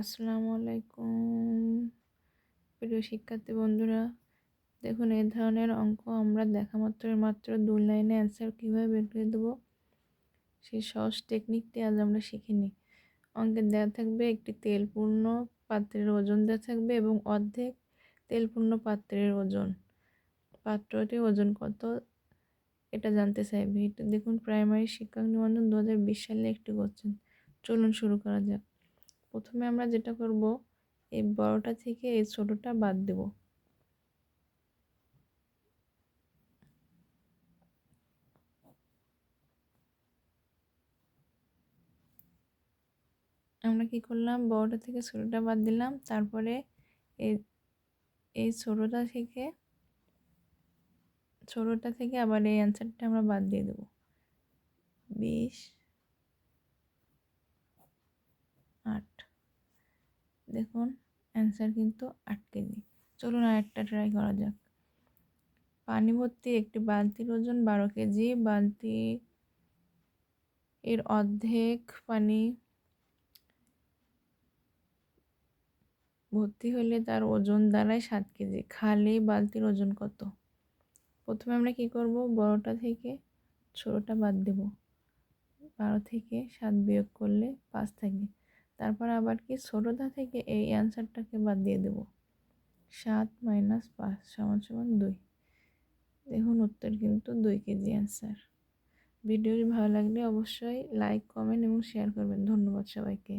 আসসালামু আলাইকুম প্রিয় শিক্ষার্থী বন্ধুরা, দেখুন এই ধরনের অঙ্ক আমরা দেখা মাত্র 2 লাইনে অ্যান্সার কীভাবে বের করে দেবো সেই সহজ টেকনিকটি আজ আমরা শিখে নিই। অঙ্কে দেওয়া থাকবে একটি তেলপূর্ণ পাত্রের ওজন দেওয়া থাকবে এবং অর্ধেক তেলপূর্ণ পাত্রের ওজন, পাত্রটির ওজন কত এটা জানতে চাইবে। এটা দেখুন প্রাইমারি শিক্ষক নিবন্ধন 2020 সালে একটি কোশ্চেন। চলুন শুরু করা যাক। প্রথমে আমরা যেটা করব, এই বড়টা থেকে এই ছোটটা বাদ দেব। আমরা কি করলাম, বড়টা থেকে ছোটটা বাদ দিলাম, তারপরে এই এই ছোটটা থেকে আবার এই অ্যান্সারটা আমরা বাদ দিয়ে দেব। 20, 8। দেখুন অ্যান্সার কিন্তু 8 কেজি। চলুন আরেকটা ট্রাই করা যাক। পানি ভর্তি একটি বালতির ওজন 12 কেজি। বালতি এর অর্ধেক পানি ভর্তি হলে তার ওজন দাঁড়ায় 7 কেজি। খালি বালতির ওজন কত? প্রথমে আমরা কি করব, বড়টা থেকে ছোটটা বাদ দেব। 12 থেকে 7 বিয়োগ করলে 5 থাকে। তারপর আবার কি ছোটটা থেকে এই অ্যান্সারটাকে বাদ দিয়ে দেব। 7 - 5 = 2। দেখুন উত্তর কিন্তু 2 কেজি অ্যান্সার। ভিডিওটি ভালো লাগলে অবশ্যই লাইক, কমেন্ট এবং শেয়ার করবেন। ধন্যবাদ সবাইকে।